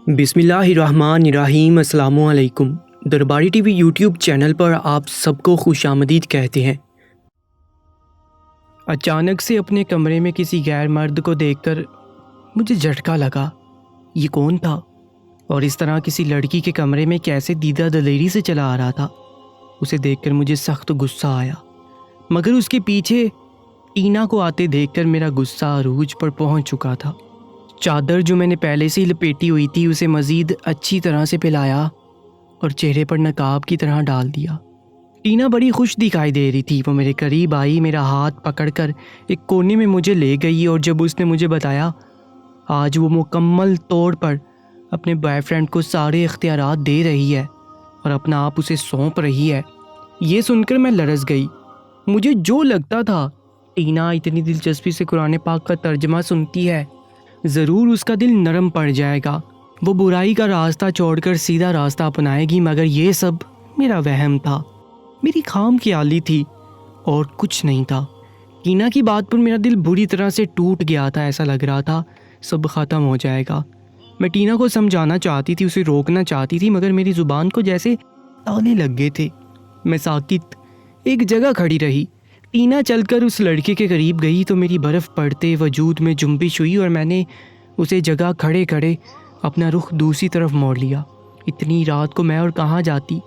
بسم اللہ الرحمن الرحیم۔ السلام علیکم۔ درباری ٹی وی یوٹیوب چینل پر آپ سب کو خوش آمدید کہتے ہیں۔ اچانک سے اپنے کمرے میں کسی غیر مرد کو دیکھ کر مجھے جھٹکا لگا۔ یہ کون تھا اور اس طرح کسی لڑکی کے کمرے میں کیسے دیدہ دلیری سے چلا آ رہا تھا؟ اسے دیکھ کر مجھے سخت غصہ آیا، مگر اس کے پیچھے ٹینا کو آتے دیکھ کر میرا غصہ عروج پر پہنچ چکا تھا۔ چادر جو میں نے پہلے سے ہی لپیٹی ہوئی تھی اسے مزید اچھی طرح سے پھیلایا اور چہرے پر نقاب کی طرح ڈال دیا۔ ٹینا بڑی خوش دکھائی دے رہی تھی۔ وہ میرے قریب آئی، میرا ہاتھ پکڑ کر ایک کونے میں مجھے لے گئی اور جب اس نے مجھے بتایا آج وہ مکمل طور پر اپنے بوائے فرینڈ کو سارے اختیارات دے رہی ہے اور اپنا آپ اسے سونپ رہی ہے، یہ سن کر میں لرز گئی۔ مجھے جو لگتا تھا ٹینا اتنی دلچسپی سے قرآن پاک کا ترجمہ سنتی ہے، ضرور اس کا دل نرم پڑ جائے گا، وہ برائی کا راستہ چھوڑ کر سیدھا راستہ اپنائے گی، مگر یہ سب میرا وہم تھا، میری خام خیالی تھی اور کچھ نہیں تھا۔ ٹینا کی بات پر میرا دل بری طرح سے ٹوٹ گیا تھا، ایسا لگ رہا تھا سب ختم ہو جائے گا۔ میں ٹینا کو سمجھانا چاہتی تھی، اسے روکنا چاہتی تھی، مگر میری زبان کو جیسے تانے لگ گئے تھے۔ میں ساکت ایک جگہ کھڑی رہی۔ ٹینا چل کر اس لڑکے کے قریب گئی تو میری برف پڑتے وجود میں جنبش ہوئی اور میں نے اسے جگہ کھڑے کھڑے اپنا رخ دوسری طرف موڑ لیا۔ اتنی رات کو میں اور کہاں جاتی؟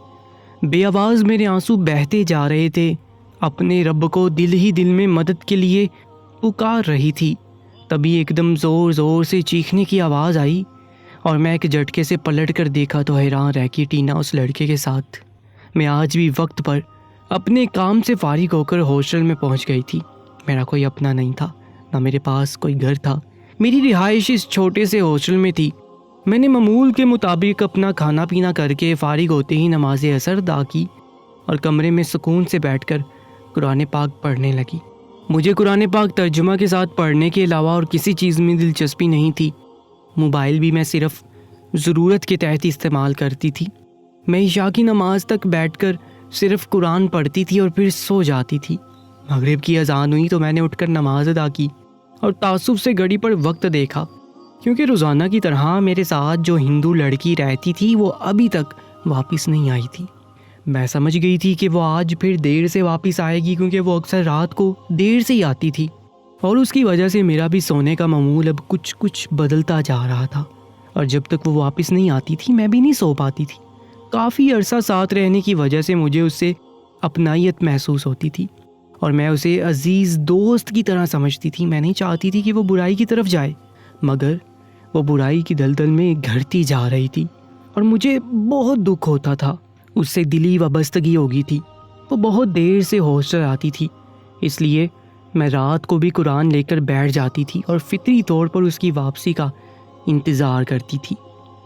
بے آواز میرے آنسو بہتے جا رہے تھے، اپنے رب کو دل ہی دل میں مدد کے لیے پکار رہی تھی۔ تبھی ایک دم زور زور سے چیخنے کی آواز آئی اور میں ایک جھٹکے سے پلٹ کر دیکھا تو حیران رہ کے ٹینا اس لڑکے کے ساتھ۔ میں آج بھی وقت پر اپنے کام سے فارغ ہو کر ہاسٹل میں پہنچ گئی تھی۔ میرا کوئی اپنا نہیں تھا، نہ میرے پاس کوئی گھر تھا، میری رہائش اس چھوٹے سے ہاسٹل میں تھی۔ میں نے معمول کے مطابق اپنا کھانا پینا کر کے فارغ ہوتے ہی نماز عصر ادا کی اور کمرے میں سکون سے بیٹھ کر قرآن پاک پڑھنے لگی۔ مجھے قرآن پاک ترجمہ کے ساتھ پڑھنے کے علاوہ اور کسی چیز میں دلچسپی نہیں تھی۔ موبائل بھی میں صرف ضرورت کے تحت استعمال کرتی تھی۔ میں عشاء کی نماز تک بیٹھ کر صرف قرآن پڑھتی تھی اور پھر سو جاتی تھی۔ مغرب کی اذان ہوئی تو میں نے اٹھ کر نماز ادا کی اور تعصب سے گھڑی پر وقت دیکھا، کیونکہ روزانہ کی طرح میرے ساتھ جو ہندو لڑکی رہتی تھی وہ ابھی تک واپس نہیں آئی تھی۔ میں سمجھ گئی تھی کہ وہ آج پھر دیر سے واپس آئے گی، کیونکہ وہ اکثر رات کو دیر سے ہی آتی تھی اور اس کی وجہ سے میرا بھی سونے کا معمول اب کچھ بدلتا جا رہا تھا، اور جب تک وہ واپس نہیں آتی تھی میں بھی نہیں سو پاتی تھی۔ کافی عرصہ ساتھ رہنے کی وجہ سے مجھے اس سے اپنائیت محسوس ہوتی تھی اور میں اسے عزیز دوست کی طرح سمجھتی تھی۔ میں نہیں چاہتی تھی کہ وہ برائی کی طرف جائے، مگر وہ برائی کی دلدل میں گھرتی جا رہی تھی اور مجھے بہت دکھ ہوتا تھا۔ اس سے دلی وابستگی ہو گئی تھی۔ وہ بہت دیر سے ہاسٹل آتی تھی، اس لیے میں رات کو بھی قرآن لے کر بیٹھ جاتی تھی اور فطری طور پر اس کی واپسی کا انتظار کرتی تھی۔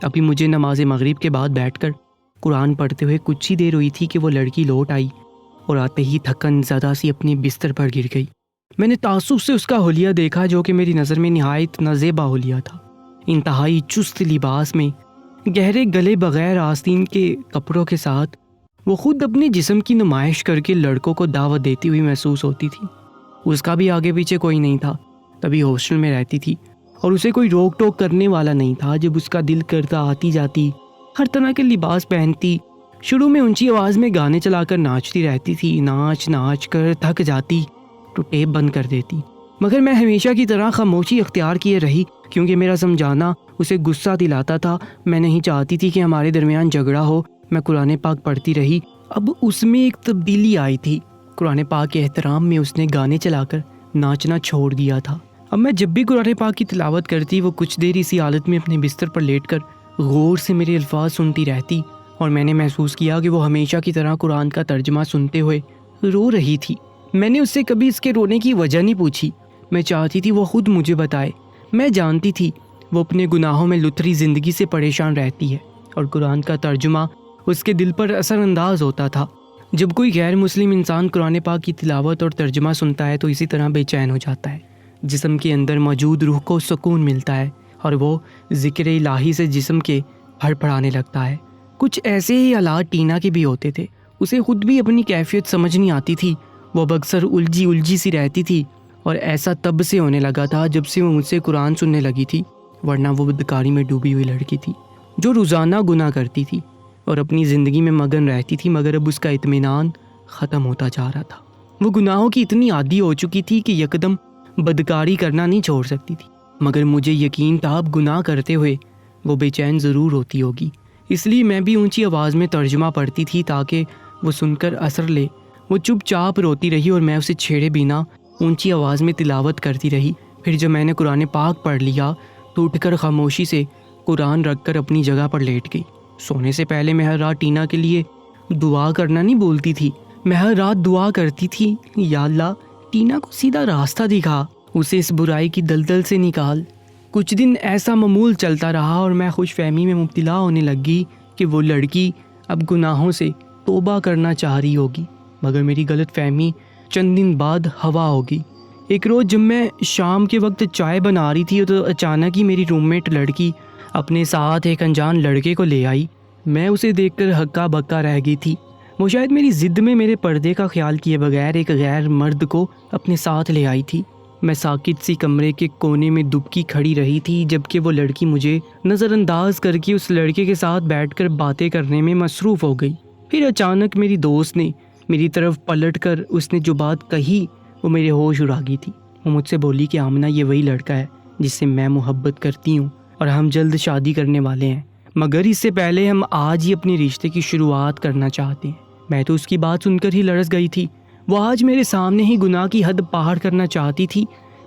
ابھی مجھے نماز مغرب کے بعد بیٹھ کر قرآن پڑھتے ہوئے کچھ ہی دیر ہوئی تھی کہ وہ لڑکی لوٹ آئی اور آتے ہی تھکن زدہ سی اپنے بستر پر گر گئی۔ میں نے تعصب سے اس کا حلیہ دیکھا، جو کہ میری نظر میں نہایت نازیبا حلیہ تھا۔ انتہائی چست لباس میں، گہرے گلے بغیر آستین کے کپڑوں کے ساتھ وہ خود اپنے جسم کی نمائش کر کے لڑکوں کو دعوت دیتی ہوئی محسوس ہوتی تھی۔ اس کا بھی آگے پیچھے کوئی نہیں تھا، تبھی ہاسٹل میں رہتی تھی اور اسے کوئی روک ٹوک کرنے والا نہیں تھا۔ جب اس کا دل کرتا آتی جاتی، ہر طرح کے لباس پہنتی، شروع میں اونچی آواز میں گانے چلا کر ناچتی رہتی تھی، ناچ کر تھک جاتی تو ٹیپ بند کر دیتی، مگر میں ہمیشہ کی طرح خاموشی اختیار کیے رہی، کیونکہ میرا سمجھانا اسے غصہ دلاتا تھا۔ میں نہیں چاہتی تھی کہ ہمارے درمیان جھگڑا ہو۔ میں قرآن پاک پڑھتی رہی۔ اب اس میں ایک تبدیلی آئی تھی۔ قرآن پاک کے احترام میں اس نے گانے چلا کر ناچنا چھوڑ دیا تھا۔ اب میں جب بھی قرآن پاک کی تلاوت کرتی، وہ کچھ دیر اسی حالت میں اپنے بستر پر لیٹ کر غور سے میرے الفاظ سنتی رہتی، اور میں نے محسوس کیا کہ وہ ہمیشہ کی طرح قرآن کا ترجمہ سنتے ہوئے رو رہی تھی۔ میں نے اس سے کبھی اس کے رونے کی وجہ نہیں پوچھی، میں چاہتی تھی وہ خود مجھے بتائے۔ میں جانتی تھی وہ اپنے گناہوں میں لتھڑی زندگی سے پریشان رہتی ہے اور قرآن کا ترجمہ اس کے دل پر اثر انداز ہوتا تھا۔ جب کوئی غیر مسلم انسان قرآن پاک کی تلاوت اور ترجمہ سنتا ہے تو اسی طرح بے چین ہو جاتا ہے، جسم کے اندر موجود روح کو سکون ملتا ہے اور وہ ذکر الہی سے جسم کے ہڑبڑانے لگتا ہے۔ کچھ ایسے ہی حالات ٹینا کے بھی ہوتے تھے۔ اسے خود بھی اپنی کیفیت سمجھ نہیں آتی تھی، وہ اکثر الجھی سی رہتی تھی، اور ایسا تب سے ہونے لگا تھا جب سے وہ مجھ سے قرآن سننے لگی تھی، ورنہ وہ بدکاری میں ڈوبی ہوئی لڑکی تھی۔ جو روزانہ گناہ کرتی تھی اور اپنی زندگی میں مگن رہتی تھی، مگر اب اس کا اطمینان ختم ہوتا جا رہا تھا۔ وہ گناہوں کی اتنی عادی ہو چکی تھی کہ یکدم بدکاری کرنا نہیں چھوڑ سکتی تھی، مگر مجھے یقین تھا اب گناہ کرتے ہوئے وہ بے چین ضرور ہوتی ہوگی، اس لیے میں بھی اونچی آواز میں ترجمہ پڑھتی تھی تاکہ وہ سن کر اثر لے۔ وہ چپ چاپ روتی رہی اور میں اسے چھیڑے بنا اونچی آواز میں تلاوت کرتی رہی۔ پھر جب میں نے قرآن پاک پڑھ لیا تو اٹھ کر خاموشی سے قرآن رکھ کر اپنی جگہ پر لیٹ گئی۔ سونے سے پہلے میں ہر رات ٹینا کے لیے دعا کرنا نہیں بولتی تھی، میں ہر رات دعا کرتی تھی، یا اللہ ٹینا کو سیدھا راستہ دکھا، اسے اس برائی کی دلدل سے نکال۔ کچھ دن ایسا معمول چلتا رہا اور میں خوش فہمی میں مبتلا ہونے لگی کہ وہ لڑکی اب گناہوں سے توبہ کرنا چاہ رہی ہوگی، مگر میری غلط فہمی چند دن بعد ہوا ہوگی۔ ایک روز جب میں شام کے وقت چائے بنا رہی تھی تو اچانک ہی میری روم میٹ لڑکی اپنے ساتھ ایک انجان لڑکے کو لے آئی۔ میں اسے دیکھ کر ہکا بکا رہ گئی تھی۔ وہ شاید میری ضد میں میرے پردے کا خیال کیے بغیر ایک غیر مرد کو اپنے ساتھ لے آئی تھی۔ میں ساکت سی کمرے کے کونے میں دبکی کھڑی رہی تھی جبکہ وہ لڑکی مجھے نظر انداز کر کے اس لڑکے کے ساتھ بیٹھ کر باتیں کرنے میں مصروف ہو گئی۔ پھر اچانک میری دوست نے میری طرف پلٹ کر اس نے جو بات کہی وہ میرے ہوش اڑا گئی تھی۔ وہ مجھ سے بولی کہ آمنہ یہ وہی لڑکا ہے جس سے میں محبت کرتی ہوں اور ہم جلد شادی کرنے والے ہیں، مگر اس سے پہلے ہم آج ہی اپنے رشتے کی شروعات کرنا چاہتے ہیں۔ میں تو اس کی بات سن کر ہی لرز گئی تھی۔ وہ آج میرے سامنے ہی گناہ کی حد پار کرنا چاہتی تھی۔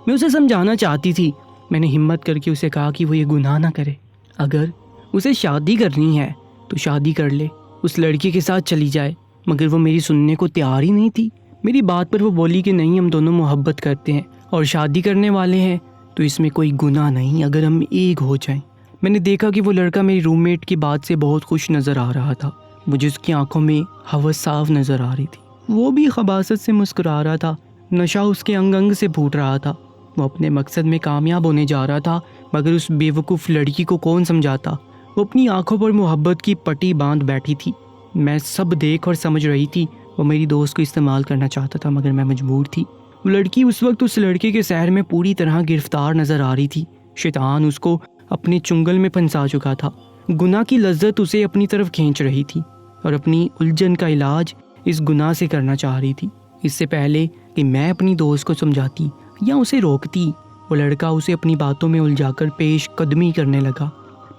میں اسے سمجھانا چاہتی تھی۔ میں نے ہمت کر کے اسے کہا کہ وہ یہ گناہ نہ کرے، اگر اسے شادی کرنی ہے تو شادی کر لے، اس لڑکی کے ساتھ چلی جائے، مگر وہ میری سننے کو تیار ہی نہیں تھی۔ میری بات پر وہ بولی کہ نہیں، ہم دونوں محبت کرتے ہیں اور شادی کرنے والے ہیں تو اس میں کوئی گناہ نہیں اگر ہم ایک ہو جائیں۔ میں نے دیکھا کہ وہ لڑکا میری روم میٹ کی بات سے بہت خوش نظر آ رہا تھا۔ مجھے اس کی آنکھوں میں ہوس صاف نظر آ رہی تھی۔ وہ بھی خباثت سے مسکرا رہا تھا، نشہ اس کے انگ انگ سے پھوٹ رہا تھا۔ وہ اپنے مقصد میں کامیاب ہونے جا رہا تھا، مگر اس بے وقوف لڑکی کو کون سمجھاتا؟ وہ اپنی آنکھوں پر محبت کی پٹی باندھ بیٹھی تھی۔ میں سب دیکھ اور سمجھ رہی تھی۔ وہ میری دوست کو استعمال کرنا چاہتا تھا مگر میں مجبور تھی۔ وہ لڑکی اس وقت اس لڑکے کے سحر میں پوری طرح گرفتار نظر آ رہی تھی۔ شیطان اس کو اپنے چنگل میں پھنسا چکا تھا۔ گناہ کی لذت اسے اپنی طرف کھینچ رہی تھی اور اپنی الجھن کا علاج اس گناہ سے کرنا چاہ رہی تھی۔ اس سے پہلے کہ میں اپنی دوست کو سمجھاتی یا اسے روکتی، وہ لڑکا اسے اپنی باتوں میں الجھا کر پیش قدمی کرنے لگا۔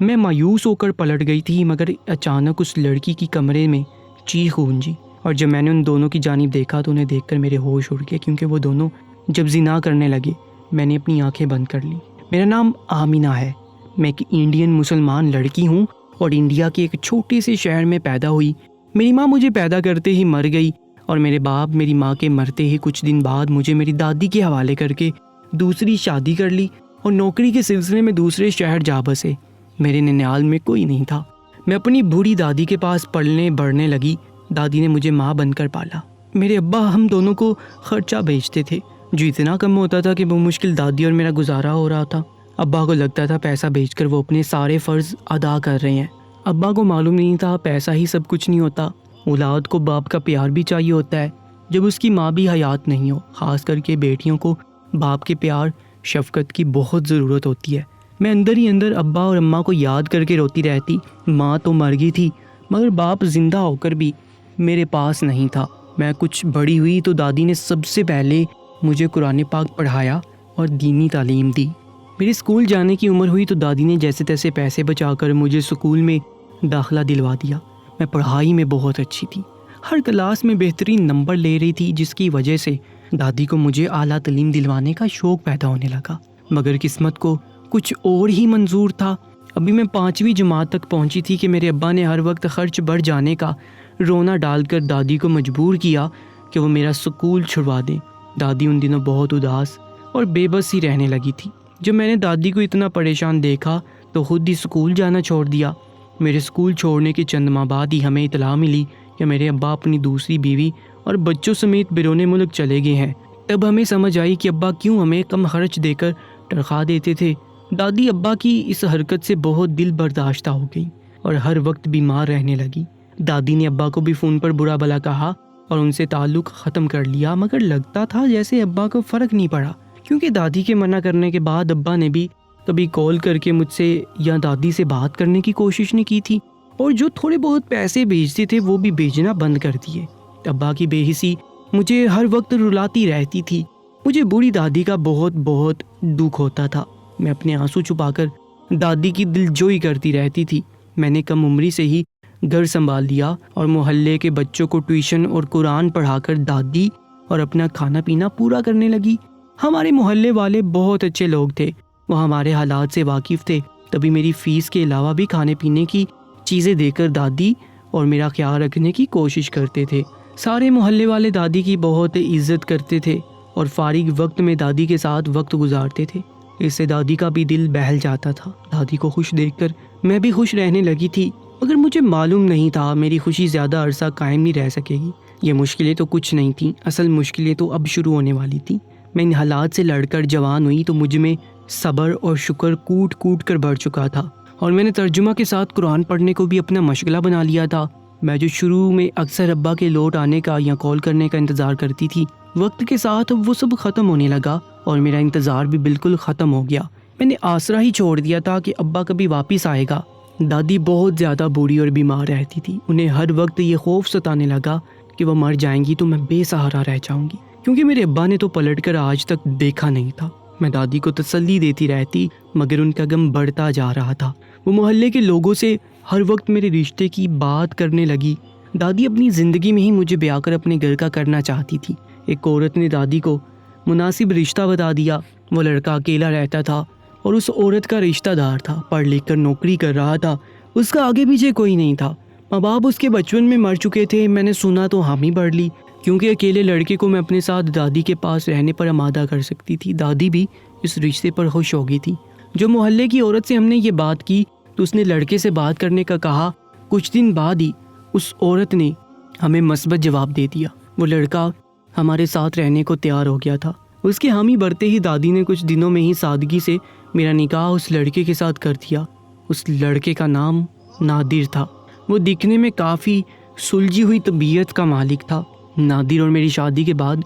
میں مایوس ہو کر پلٹ گئی تھی، مگر اچانک اس لڑکی کی کمرے میں چیخ گونجی، اور جب میں نے ان دونوں کی جانب دیکھا تو انہیں دیکھ کر میرے ہوش اڑ گئے، کیونکہ وہ دونوں جب زنا کرنے لگے میں نے اپنی آنکھیں بند کر لی۔ میرا نام آمنہ ہے، میں ایک انڈین مسلمان لڑکی ہوں اور انڈیا کے ایک چھوٹے سے شہر میں پیدا ہوئی۔ میری ماں مجھے پیدا کرتے ہی مر گئی اور میرے باپ میری ماں کے مرتے ہی کچھ دن بعد مجھے میری دادی کے حوالے کر کے دوسری شادی کر لی اور نوکری کے سلسلے میں دوسرے شہر جا بسے۔ میرے ننیال میں کوئی نہیں تھا۔ میں اپنی بوڑھی دادی کے پاس پلنے بڑھنے لگی۔ دادی نے مجھے ماں بن کر پالا۔ میرے ابا ہم دونوں کو خرچہ بیچتے تھے جو اتنا کم ہوتا تھا کہ بمشکل دادی اور میرا گزارا ہو رہا تھا۔ ابا کو لگتا تھا پیسہ بیچ کر وہ اپنے سارے فرض ادا کر رہے ہیں۔ ابا کو معلوم نہیں تھا پیسہ ہی سب کچھ نہیں ہوتا، اولاد کو باپ کا پیار بھی چاہیے ہوتا ہے جب اس کی ماں بھی حیات نہیں ہو۔ خاص کر کے بیٹیوں کو باپ کے پیار شفقت کی بہت ضرورت ہوتی ہے۔ میں اندر ہی اندر ابا اور اماں کو یاد کر کے روتی رہتی۔ ماں تو مر گئی تھی مگر باپ زندہ ہو کر بھی میرے پاس نہیں تھا۔ میں کچھ بڑی ہوئی تو دادی نے سب سے پہلے مجھے قرآن پاک پڑھایا اور دینی تعلیم دی۔ میرے اسکول جانے کی عمر ہوئی تو دادی نے جیسے تیسے پیسے بچا کر مجھے اسکول میں داخلہ دلوا دیا۔ میں پڑھائی میں بہت اچھی تھی، ہر کلاس میں بہترین نمبر لے رہی تھی، جس کی وجہ سے دادی کو مجھے اعلیٰ تعلیم دلوانے کا شوق پیدا ہونے لگا۔ مگر قسمت کو کچھ اور ہی منظور تھا۔ ابھی میں 5ویں جماعت تک پہنچی تھی کہ میرے ابا نے ہر وقت خرچ بڑھ جانے کا رونا ڈال کر دادی کو مجبور کیا کہ وہ میرا سکول چھڑوا دیں۔ دادی ان دنوں بہت اداس اور بے بس ہی رہنے لگی تھی۔ جب میں نے دادی کو اتنا پریشان دیکھا تو خود ہی سکول جانا چھوڑ دیا۔ میرے سکول چھوڑنے کے چند ماہ بعد ہی ہمیں اطلاع ملی کہ میرے ابا اپنی دوسری بیوی اور بچوں سمیت بیرون ملک چلے گئے ہیں۔ تب ہمیں سمجھ آئی کہ ابا کیوں ہمیں کم خرچ دے کر تنخواہ دیتے تھے۔ دادی ابا کی اس حرکت سے بہت دل برداشتہ ہو گئی اور ہر وقت بیمار رہنے لگی۔ دادی نے ابا کو بھی فون پر برا بھلا کہا اور ان سے تعلق ختم کر لیا، مگر لگتا تھا جیسے ابا کو فرق نہیں پڑا، کیونکہ دادی کے منع کرنے کے بعد ابا نے بھی کبھی کال کر کے مجھ سے یا دادی سے بات کرنے کی کوشش نہیں کی تھی، اور جو تھوڑے بہت پیسے بھیجتے تھے وہ بھی بھیجنا بند کر دیے۔ ابا کی بے حسی مجھے ہر وقت رلاتی رہتی تھی۔ مجھے بوڑھی دادی کا بہت بہت دکھ ہوتا تھا۔ میں اپنے آنسو چھپا کر دادی کی دل جوئی کرتی رہتی تھی۔ میں نے کم عمری سے ہی گھر سنبھال لیا اور محلے کے بچوں کو ٹیوشن اور قرآن پڑھا کر دادی اور اپنا کھانا پینا پورا کرنے لگی۔ ہمارے محلے والے بہت اچھے لوگ تھے، وہ ہمارے حالات سے واقف تھے، تبھی میری فیس کے علاوہ بھی کھانے پینے کی چیزیں دے کر دادی اور میرا خیال رکھنے کی کوشش کرتے تھے۔ سارے محلے والے دادی کی بہت عزت کرتے تھے اور فارغ وقت میں دادی کے ساتھ وقت گزارتے تھے۔ اس سے دادی کا بھی دل بہل جاتا تھا۔ دادی کو خوش دیکھ کر میں بھی خوش رہنے لگی تھی، مگر مجھے معلوم نہیں تھا میری خوشی زیادہ عرصہ قائم نہیں رہ سکے گی۔ یہ مشکلیں تو کچھ نہیں تھیں، اصل مشکلیں تو اب شروع ہونے والی تھیں۔ میں ان حالات سے لڑ کر جوان ہوئی تو مجھ میں صبر اور شکر کوٹ کوٹ کر بڑھ چکا تھا، اور میں نے ترجمہ کے ساتھ قرآن پڑھنے کو بھی اپنا مشغلہ بنا لیا تھا۔ میں جو شروع میں اکثر ابا کے لوٹ آنے کا یا کال کرنے کا انتظار کرتی تھی، وقت کے ساتھ اب وہ سب ختم ہونے لگا اور میرا انتظار بھی بالکل ختم ہو گیا۔ میں نے آسرا ہی چھوڑ دیا تھا کہ ابا کبھی واپس آئے گا۔ دادی بہت زیادہ بوڑھی اور بیمار رہتی تھی۔ انہیں ہر وقت یہ خوف ستانے لگا کہ وہ مر جائیں گی تو میں بے سہارا رہ جاؤں گی، کیونکہ میرے ابا نے تو پلٹ کر آج تک دیکھا نہیں تھا۔ میں دادی کو تسلی دیتی رہتی، مگر ان کا غم بڑھتا جا رہا تھا۔ وہ محلے کے لوگوں سے ہر وقت میرے رشتے کی بات کرنے لگی۔ دادی اپنی زندگی میں ہی مجھے بیاہ کر اپنے گھر کا کرنا چاہتی تھی۔ ایک عورت نے دادی کو مناسب رشتہ بتا دیا۔ وہ لڑکا اکیلا رہتا تھا اور اس عورت کا رشتہ دار تھا، پڑھ لکھ کر نوکری کر رہا تھا، اس کا آگے پیچھے کوئی نہیں تھا۔ ماں باپ اس کے بچپن میں مر چکے تھے۔ میں نے سنا تو حامی بھر لی، کیونکہ اکیلے لڑکے کو میں اپنے ساتھ دادی کے پاس رہنے پر آمادہ کر سکتی تھی۔ دادی بھی اس رشتے پر خوش ہو گئی تھی۔ جو محلے کی عورت سے ہم نے یہ بات کی تو اس نے لڑکے سے بات کرنے کا کہا۔ کچھ دن بعد ہی اس عورت نے ہمیں مثبت جواب دے دیا۔ وہ لڑکا ہمارے ساتھ رہنے کو تیار ہو گیا تھا۔ اس کے حامی بھرتے ہی دادی نے کچھ دنوں میں ہی سادگی سے میرا نکاح اس لڑکے کے ساتھ کر دیا۔ اس لڑکے کا نام نادر تھا۔ وہ دکھنے میں کافی سلجھی ہوئی طبیعت کا مالک تھا۔ نادر اور میری شادی کے بعد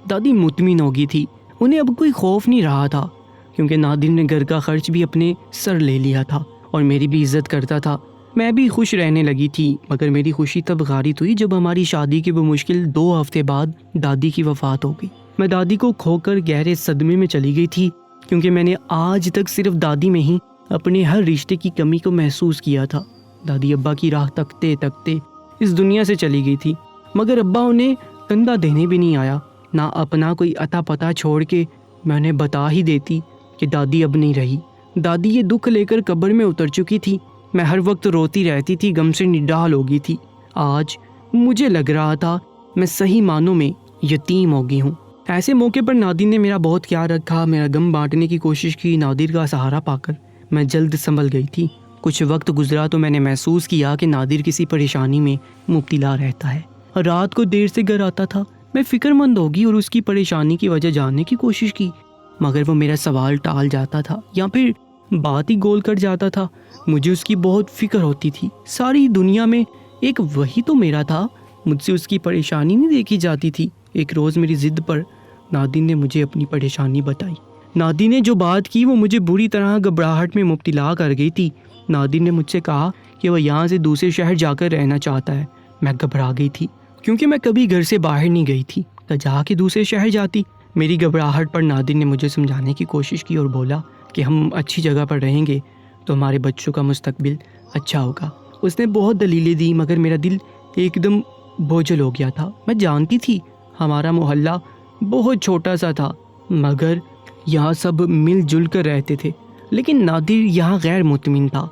دادی مطمئن ہو گئی تھی۔ انہیں اب کوئی خوف نہیں رہا تھا، کیونکہ نادر نے گھر کا خرچ بھی اپنے سر لے لیا تھا اور میری بھی عزت کرتا تھا۔ میں بھی خوش رہنے لگی تھی، مگر میری خوشی تب غارت ہوئی جب ہماری شادی کے وہ مشکل 2 ہفتے بعد دادی کی وفات ہو گئی۔ میں دادی کو کھو کر گہرے صدمے میں چلی گئی تھی، کیونکہ میں نے آج تک صرف دادی میں ہی اپنے ہر رشتے کی کمی کو محسوس کیا تھا۔ دادی ابا کی راہ تکتے تکتے اس دنیا سے چلی گئی تھی، مگر ابا انہیں کندھا دینے بھی نہیں آیا، نہ اپنا کوئی عطا پتہ چھوڑ کے میں انہیں بتا ہی دیتی کہ دادی اب نہیں رہی۔ دادی یہ دکھ لے کر قبر میں اتر چکی تھی۔ میں ہر وقت روتی رہتی تھی، غم سے نڈال ہو گئی تھی۔ آج مجھے لگ رہا تھا میں صحیح معنوں میں یتیم ہو گئی ہوں۔ ایسے موقع پر نادر نے میرا بہت خیال رکھا، میرا غم بانٹنے کی کوشش کی۔ نادر کا سہارا پا کر میں جلد سنبھل گئی تھی۔ کچھ وقت گزرا تو میں نے محسوس کیا کہ نادر کسی پریشانی میں مبتلا رہتا ہے۔ رات کو دیر سے گھر آتا تھا۔ میں فکر مند ہوگی اور اس کی پریشانی کی وجہ جاننے کی کوشش کی، مگر وہ میرا سوال ٹال جاتا تھا یا پھر بات ہی گول کر جاتا تھا۔ مجھے اس کی بہت فکر ہوتی تھی۔ ساری دنیا میں ایک وہی تو میرا تھا، مجھ سے اس کی پریشانی نہیں دیکھی جاتی تھی۔ ایک روز میری ضد پر نادر نے مجھے اپنی پریشانی بتائی۔ نادر نے جو بات کی وہ مجھے بری طرح گھبراہٹ میں مبتلا کر گئی تھی۔ نادر نے مجھ سے کہا کہ وہ یہاں سے دوسرے شہر جا کر رہنا چاہتا ہے۔ میں گھبرا گئی تھی، کیونکہ میں کبھی گھر سے باہر نہیں گئی تھی، تو جا کے دوسرے شہر جاتی۔ میری گھبراہٹ پر نادر نے مجھے سمجھانے کی کوشش کی اور بولا کہ ہم اچھی جگہ پر رہیں گے تو ہمارے بچوں کا مستقبل اچھا ہوگا۔ اس نے بہت دلیلیں دی، مگر میرا دل ایک دم بوجھل ہو گیا تھا۔ میں جانتی تھی ہمارا محلہ بہت چھوٹا سا تھا، مگر یہاں سب مل جل کر رہتے تھے، لیکن نادر یہاں غیر مطمئن تھا۔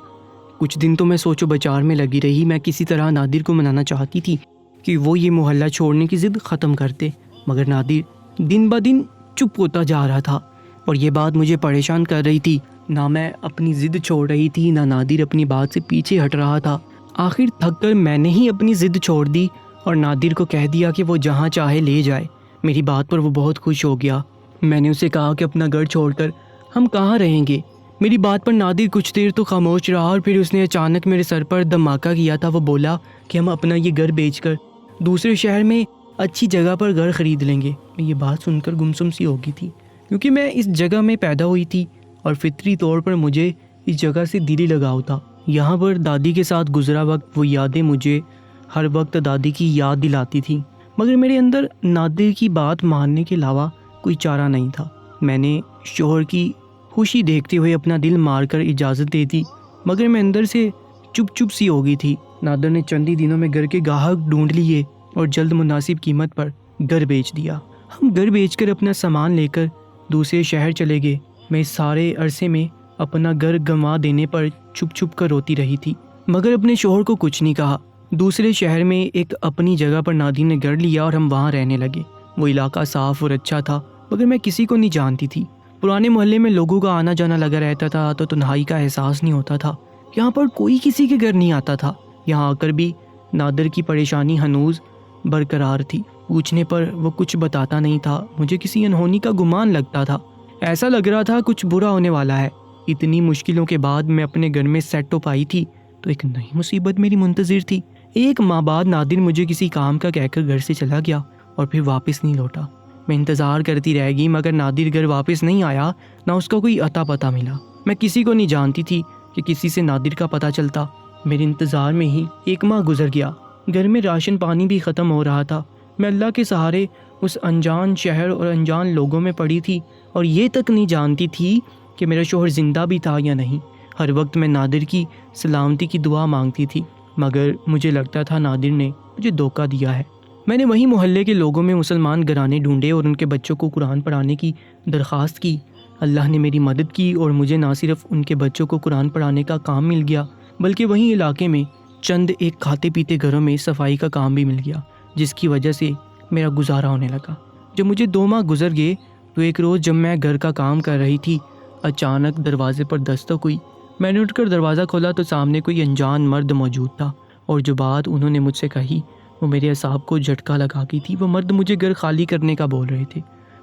کچھ دن تو میں سوچ و بچار میں لگی رہی۔ میں کسی طرح نادر کو منانا چاہتی تھی کہ وہ یہ محلہ چھوڑنے کی ضد ختم کرتے، مگر نادر دن بہ دن چپ ہوتا جا رہا تھا اور یہ بات مجھے پریشان کر رہی تھی۔ نہ میں اپنی ضد چھوڑ رہی تھی، نہ نادر اپنی بات سے پیچھے ہٹ رہا تھا۔ آخر تھک کر میں نے ہی اپنی ضد چھوڑ دی اور نادر کو کہہ دیا کہ وہ جہاں چاہے لے جائے۔ میری بات پر وہ بہت خوش ہو گیا۔ میں نے اسے کہا کہ اپنا گھر چھوڑ کر ہم کہاں رہیں گے۔ میری بات پر نادر کچھ دیر تو خاموش رہا اور پھر اس نے اچانک میرے سر پر دھماکہ کیا تھا۔ وہ بولا کہ ہم اپنا یہ گھر بیچ کر دوسرے شہر میں اچھی جگہ پر گھر خرید لیں گے۔ میں یہ بات سن کر گمسم سی ہو گئی تھی، کیونکہ میں اس جگہ میں پیدا ہوئی تھی اور فطری طور پر مجھے اس جگہ سے دلی لگاؤ تھا۔ یہاں پر دادی کے ساتھ گزرا وقت، وہ یادیں مجھے ہر وقت دادی کی یاد دلاتی تھیں، مگر میرے اندر نادر کی بات ماننے کے علاوہ کوئی چارہ نہیں تھا۔ میں نے شوہر کی خوشی دیکھتے ہوئے اپنا دل مار کر اجازت دے دی، مگر میں اندر سے چپ سی ہو گئی تھی۔ نادر نے چند ہی دنوں میں گھر کے گاہک ڈھونڈ لیے اور جلد مناسب قیمت پر گھر بیچ دیا۔ ہم گھر بیچ کر اپنا سامان لے کر دوسرے شہر چلے گئے۔ میں اس سارے عرصے میں اپنا گھر گنوا دینے پر چھپ کر روتی رہی تھی، مگر اپنے شوہر کو کچھ نہیں کہا۔ دوسرے شہر میں ایک اپنی جگہ پر نادر نے گھر لیا اور ہم وہاں رہنے لگے۔ وہ علاقہ صاف اور اچھا تھا، مگر میں کسی کو نہیں جانتی تھی۔ پرانے محلے میں لوگوں کا آنا جانا لگا رہتا تھا تو تنہائی کا احساس نہیں ہوتا تھا۔ یہاں پر کوئی کسی کے گھر نہیں آتا تھا۔ یہاں آ کر بھی نادر کی پریشانی ہنوز برقرار تھی۔ پوچھنے پر وہ کچھ بتاتا نہیں تھا۔ مجھے کسی انہونی کا گمان لگتا تھا، ایسا لگ رہا تھا کچھ برا ہونے والا ہے۔ اتنی مشکلوں کے بعد میں اپنے گھر میں سیٹ تو پائی تھی، تو ایک نئی مصیبت میری منتظر تھی۔ ایک ماہ بعد نادر مجھے کسی کام کا کہہ کر گھر سے چلا گیا اور پھر واپس نہیں لوٹا۔ میں انتظار کرتی رہ گئی، مگر نادر گھر واپس نہیں آیا، نہ اس کا کوئی اتا پتہ ملا۔ میں کسی کو نہیں جانتی تھی کہ کسی سے نادر کا پتہ چلتا۔ میرے انتظار میں ہی ایک ماہ گزر گیا۔ گھر میں راشن پانی بھی ختم ہو رہا تھا۔ میں اللہ کے سہارے اس انجان شہر اور انجان لوگوں میں پڑی تھی اور یہ تک نہیں جانتی تھی کہ میرا شوہر زندہ بھی تھا یا نہیں۔ ہر وقت میں نادر کی سلامتی کی دعا مانگتی تھی، مگر مجھے لگتا تھا نادر نے مجھے دھوکہ دیا ہے۔ میں نے وہی محلے کے لوگوں میں مسلمان گھرانے ڈھونڈے اور ان کے بچوں کو قرآن پڑھانے کی درخواست کی۔ اللہ نے میری مدد کی اور مجھے نہ صرف ان کے بچوں کو قرآن پڑھانے کا کام مل گیا، بلکہ وہیں علاقے میں چند ایک کھاتے پیتے گھروں میں صفائی کا کام بھی مل گیا، جس کی وجہ سے میرا گزارا ہونے لگا۔ جب مجھے 2 ماہ گزر گئے تو ایک روز جب میں گھر کا کام کر رہی تھی، اچانک دروازے پر دستک ہوئی۔ میں نے اٹھ کر دروازہ کھولا تو سامنے کوئی انجان مرد موجود تھا، اور جو بات انہوں نے مجھ سے کہی وہ میرے اعصاب کو جھٹکا لگا گئی تھی۔ وہ مرد مجھے گھر خالی کرنے کا بول رہے تھے۔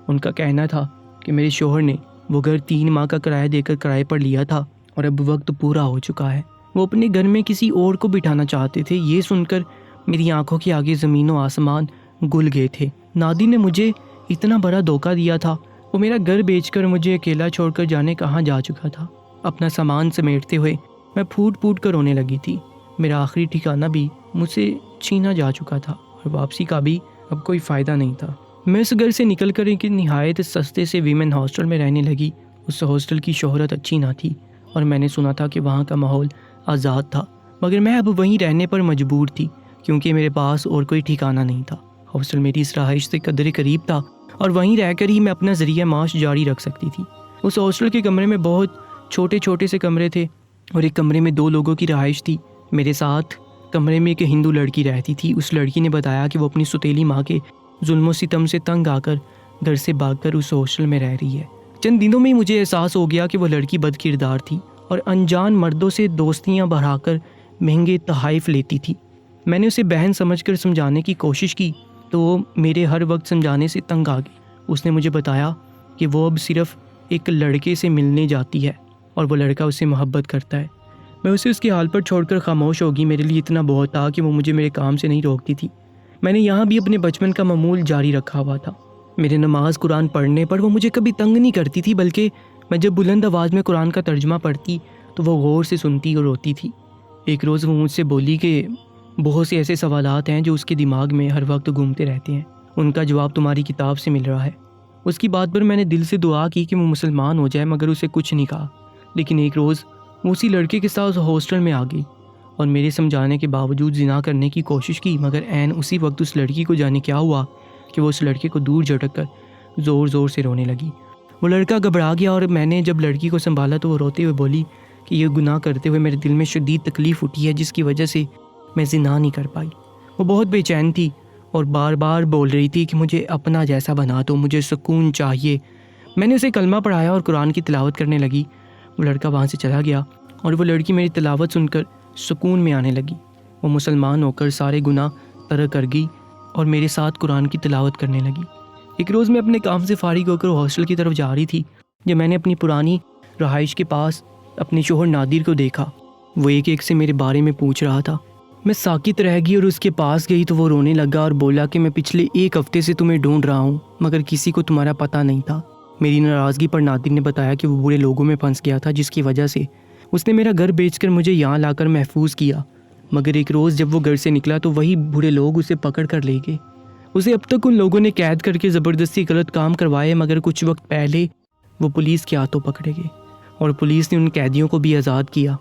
ان کا کہنا تھا کہ میرے شوہر نے وہ گھر 3 ماہ کا کرایہ دے کر کرائے پر لیا تھا اور اب وقت پورا ہو چکا ہے۔ وہ اپنے گھر میں کسی اور کو بٹھانا چاہتے تھے۔ یہ سن کر میری آنکھوں کے آگے زمین و آسمان گل گئے تھے۔ نادر نے مجھے اتنا بڑا دھوکہ دیا تھا۔ وہ میرا گھر بیچ کر مجھے اکیلا چھوڑ کر جانے کہاں جا چکا تھا۔ اپنا سامان سمیٹتے ہوئے میں پھوٹ کر رونے لگی تھی۔ میرا آخری ٹھکانہ بھی مجھ سے چھینا جا چکا تھا اور واپسی کا بھی اب کوئی فائدہ نہیں تھا۔ میں اس گھر سے نکل کر ایک نہایت سستے سے ویمن ہاسٹل میں رہنے لگی۔ اس ہاسٹل کی شہرت اچھی نہ تھی اور میں نے سنا تھا کہ وہاں کا ماحول آزاد تھا، مگر میں اب وہیں رہنے پر مجبور تھی کیونکہ میرے پاس اور کوئی ٹھکانہ نہیں تھا۔ ہاسٹل میری اس رہائش سے قدرے قریب تھا اور وہیں رہ کر ہی میں اپنا ذریعہ معاش جاری رکھ سکتی تھی۔ اس ہاسٹل کے کمرے میں بہت چھوٹے سے کمرے تھے اور ایک کمرے میں 2 لوگوں کی رہائش تھی۔ میرے ساتھ کمرے میں ایک ہندو لڑکی رہتی تھی۔ اس لڑکی نے بتایا کہ وہ اپنی سوتیلی ماں کے ظلم و ستم سے تنگ آ کر گھر سے بھاگ کر اس ہاسٹل میں رہ رہی ہے۔ چند دنوں میں مجھے احساس ہو گیا کہ وہ لڑکی بد کردار تھی اور انجان مردوں سے دوستیاں بڑھا کر مہنگے تحائف لیتی تھی۔ میں نے اسے بہن سمجھ کر سمجھانے کی کوشش کی تو وہ میرے ہر وقت سمجھانے سے تنگ آ گئی۔ اس نے مجھے بتایا کہ وہ اب صرف ایک لڑکے سے ملنے جاتی ہے اور وہ لڑکا اس سے محبت کرتا ہے۔ میں اسے اس کے حال پر چھوڑ کر خاموش ہوگی۔ میرے لیے اتنا بہت تھا کہ وہ مجھے میرے کام سے نہیں روکتی تھی۔ میں نے یہاں بھی اپنے بچپن کا معمول جاری رکھا ہوا تھا۔ میرے نماز قرآن پڑھنے پر وہ مجھے کبھی تنگ نہیں کرتی تھی، بلکہ میں جب بلند آواز میں قرآن کا ترجمہ پڑھتی تو وہ غور سے سنتی اور روتی تھی۔ ایک روز وہ مجھ سے بولی کہ بہت سے ایسے سوالات ہیں جو اس کے دماغ میں ہر وقت گھومتے رہتے ہیں، ان کا جواب تمہاری کتاب سے مل رہا ہے۔ اس کی بات پر میں نے دل سے دعا کی کہ وہ مسلمان ہو جائے، مگر اسے کچھ نہیں کہا۔ لیکن ایک روز وہ اسی لڑکے کے ساتھ ہاسٹل میں آ گئی اور میرے سمجھانے کے باوجود زنا کرنے کی کوشش کی، مگر عین اسی وقت اس لڑکی کو جانے کیا ہوا کہ وہ اس لڑکے کو دور جھٹک کر زور سے رونے لگی۔ وہ لڑکا گھبرا گیا اور میں نے جب لڑکی کو سنبھالا تو وہ روتے ہوئے بولی کہ یہ گناہ کرتے ہوئے میرے دل میں شدید تکلیف اٹھی ہے، جس کی وجہ سے میں زنا نہیں کر پائی۔ وہ بہت بے چین تھی اور بار بار بول رہی تھی کہ مجھے اپنا جیسا بنا دو، مجھے سکون چاہیے۔ میں نے اسے کلمہ پڑھایا اور قرآن کی تلاوت کرنے لگی۔ وہ لڑکا وہاں سے چلا گیا اور وہ لڑکی میری تلاوت سن کر سکون میں آنے لگی۔ وہ مسلمان ہو کر سارے گناہ ترک کر گئی اور میرے ساتھ قرآن کی تلاوت کرنے لگی۔ ایک روز میں اپنے کام سے فارغ ہو کر ہاسٹل کی طرف جا رہی تھی جب میں نے اپنی پرانی رہائش کے پاس اپنے شوہر نادر کو دیکھا۔ وہ ایک سے میرے بارے میں پوچھ رہا تھا۔ میں ساکت رہ گئی اور اس کے پاس گئی تو وہ رونے لگا اور بولا کہ میں پچھلے 1 ہفتے سے تمہیں ڈھونڈ رہا ہوں، مگر کسی کو تمہارا پتہ نہیں تھا۔ میری ناراضگی پر نادر نے بتایا کہ وہ برے لوگوں میں پھنس گیا تھا، جس کی وجہ سے اس نے میرا گھر بیچ کر مجھے یہاں لا کر محفوظ کیا، مگر ایک روز جب وہ گھر سے نکلا تو وہی برے لوگ اسے پکڑ کر لے گئے۔ اسے اب تک ان لوگوں نے قید کر کے زبردستی غلط کام کروائے، مگر کچھ وقت پہلے وہ پولیس کے ہاتھوں پکڑے گئے اور پولیس نے ان قیدیوں کو بھی آزاد کیا۔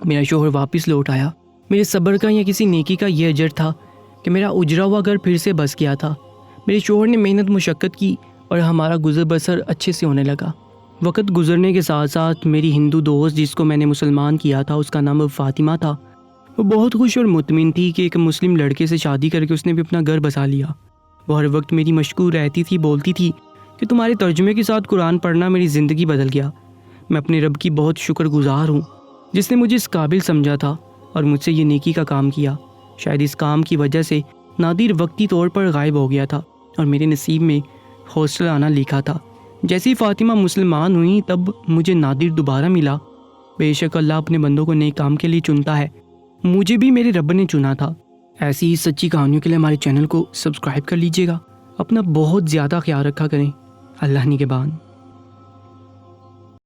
میرا شوہر واپس لوٹ آیا۔ میرے صبر کا یا کسی نیکی کا یہ اجر تھا کہ میرا اجرا ہوا گھر پھر سے بس گیا تھا۔ میرے شوہر نے محنت مشقت کی اور ہمارا گزر بسر اچھے سے ہونے لگا۔ وقت گزرنے کے ساتھ ساتھ میری ہندو دوست جس کو میں نے مسلمان کیا تھا، اس کا نام فاطمہ تھا، وہ بہت خوش اور مطمئن تھی کہ ایک مسلم لڑکے سے شادی کر کے اس نے بھی اپنا گھر بسا لیا۔ وہ ہر وقت میری مشکور رہتی تھی، بولتی تھی کہ تمہارے ترجمے کے ساتھ قرآن پڑھنا میری زندگی بدل گیا۔ میں اپنے رب کی بہت شکر گزار ہوں جس نے مجھے اس قابل سمجھا تھا اور مجھ سے یہ نیکی کا کام کیا۔ شاید اس کام کی وجہ سے نادر وقتی طور پر غائب ہو گیا تھا اور میرے نصیب میں ہاسٹل آنا لکھا تھا۔ جیسے ہی فاطمہ مسلمان ہوئی تب مجھے نادر دوبارہ ملا۔ بے شک اللہ اپنے بندوں کو نیک کام کے لیے چنتا ہے، مجھے بھی میرے رب نے چنا تھا۔ ایسی ہی سچی کہانیوں کے لیے ہمارے چینل کو سبسکرائب کر لیجیے گا۔ اپنا بہت زیادہ خیال رکھا کریں۔ اللہ نگہبان۔